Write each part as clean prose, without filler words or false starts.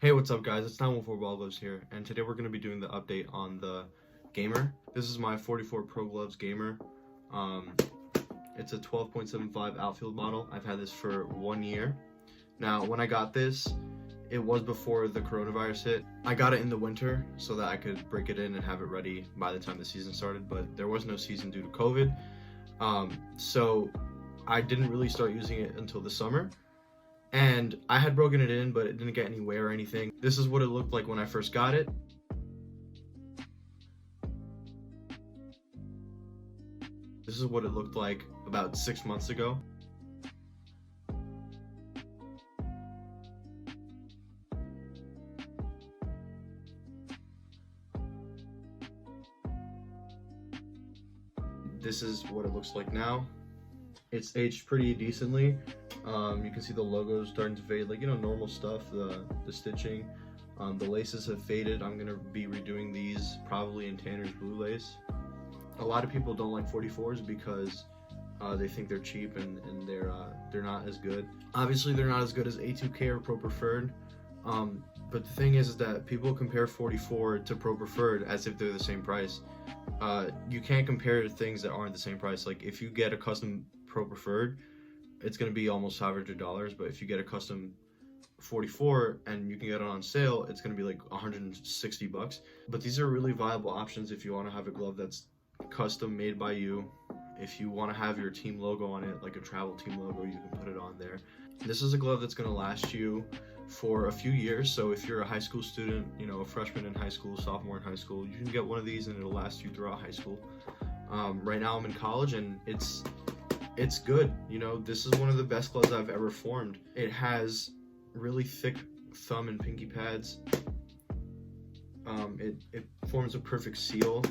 Hey, what's up guys? It's 914 Ballgloves here, and today we're going to be doing the update on the Gamer. This is my 44 Pro Gloves Gamer. It's a 12.75 outfield model. I've had this for 1 year. Now, when I got this, it was before the coronavirus hit. I got it in the winter so that I could break it in and have it ready by the time the season started, but there was no season due to COVID. So I didn't really start using it until the summer. And I had broken it in, but it didn't get any wear or anything. This is what it looked like when I first got it. This is what it looked like about 6 months ago. This is what it looks like now. It's aged pretty decently. You can see the logo's starting to fade, like, normal stuff, the stitching. The laces have faded. I'm gonna be redoing these probably in Tanner's blue lace. A lot of people don't like 44s because they think they're cheap and they're not as good. Obviously, they're not as good as A2K or Pro Preferred. But the thing is that people compare 44 to Pro Preferred as if they're the same price. You can't compare things that aren't the same price. Like, if you get a custom Pro Preferred, it's going to be almost $500, but if you get a custom 44 and you can get it on sale, it's going to be like $160. But these are really viable options if you want to have a glove that's custom made by you. If you want to have your team logo on it, like a travel team logo, you can put it on there. This is a glove that's going to last you for a few years. So if you're a high school student, a freshman in high school, sophomore in high school, you can get one of these and it'll last you throughout high school. Right now I'm in college and it's good. This is one of the best gloves I've ever formed. It has really thick thumb and pinky pads. It forms a perfect seal.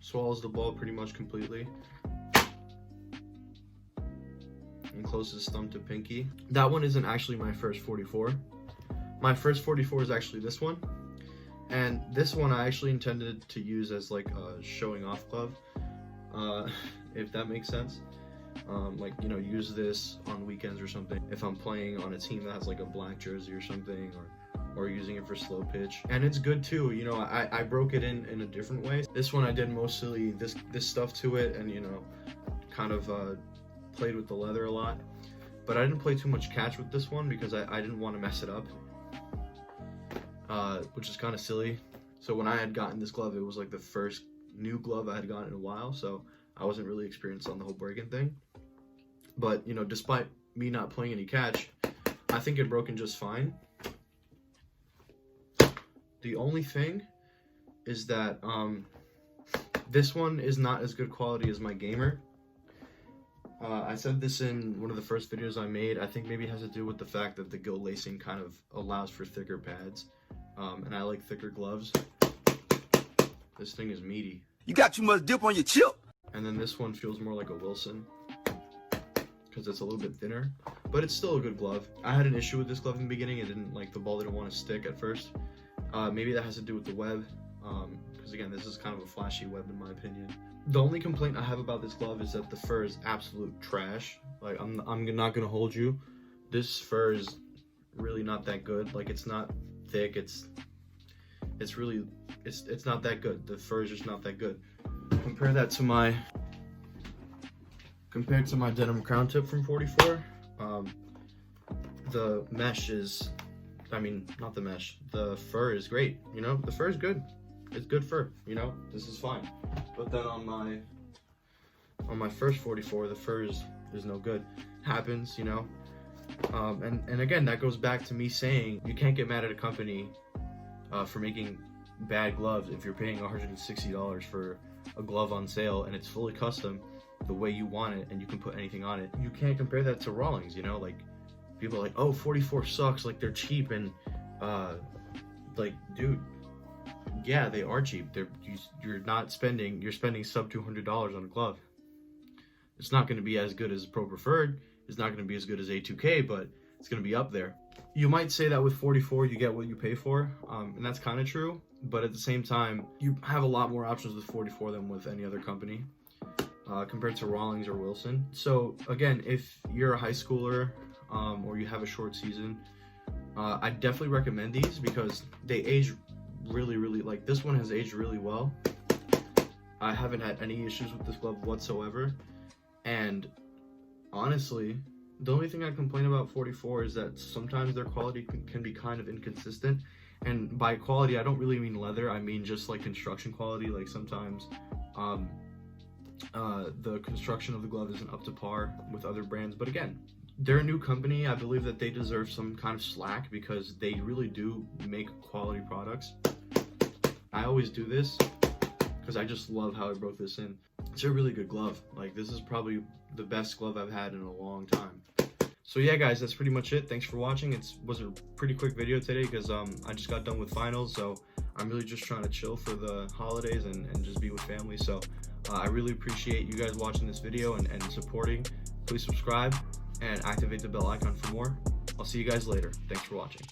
Swallows the ball pretty much completely. And closes thumb to pinky. That one isn't actually my first 44. My first 44 is actually this one. And this one I actually intended to use as like a showing off glove, if that makes sense. Use this on weekends or something. If I'm playing on a team that has like a black jersey or something, or using it for slow pitch. And it's good too, I broke it in a different way. This one I did mostly this stuff to it and, kind of played with the leather a lot. But I didn't play too much catch with this one because I didn't want to mess it up. Which is kind of silly. So when I had gotten this glove, it was like the first new glove I had gotten in a while, so I wasn't really experienced on the whole break-in thing. But, despite me not playing any catch, I think it broke in just fine. The only thing is that this one is not as good quality as my Gamer. I said this in one of the first videos I made. I think maybe it has to do with the fact that the gill lacing kind of allows for thicker pads. And I like thicker gloves. This thing is meaty. You got too much dip on your chip. And then this one feels more like a Wilson because it's a little bit thinner, but it's still a good glove. I had an issue with this glove in the beginning. The ball didn't want to stick at first. Maybe that has to do with the web, because again, this is kind of a flashy web in my opinion. The only complaint I have about this glove is that the fur is absolute trash. Like, I'm not gonna hold you. This fur is really not that good. Like, it's not thick. It's not that good. The fur is just not that good. Compared to my denim crown tip from 44, the mesh is, not the mesh, the fur is great. The fur is good. It's good fur. This is fine. But then on my first 44, the fur is no good. Happens. And again, that goes back to me saying you can't get mad at a company for making bad gloves if you're paying $160 for a glove on sale and it's fully custom the way you want it and you can put anything on it. You can't compare that to Rawlings. Like, people are like, oh, 44 sucks, like they're cheap, and dude, yeah, they are cheap. You're spending sub $200 on a glove. It's not going to be as good as Pro Preferred. It's not going to be as good as A2K, but it's going to be up there. You might say that with 44, you get what you pay for, and that's kind of true. But at the same time, you have a lot more options with 44 than with any other company. compared to Rawlings or Wilson. So again, if you're a high schooler or you have a short season, I definitely recommend these because they age really, like this one has aged really well. I haven't had any issues with this glove whatsoever, and honestly, the only thing I complain about 44 is that sometimes their quality can be kind of inconsistent. And by quality, I don't really mean leather, I mean just like construction quality. Like sometimes the construction of the glove isn't up to par with other brands. But again, they're a new company. I believe that they deserve some kind of slack because they really do make quality products. I always do this because I just love how I broke this in. It's a really good glove. Like, this is probably the best glove I've had in a long time. So yeah, guys, that's pretty much it. Thanks for watching. It was a pretty quick video today because I just got done with finals, so I'm really just trying to chill for the holidays and just be with family. So I really appreciate you guys watching this video and supporting. Please subscribe and activate the bell icon for more. I'll see you guys later. Thanks for watching.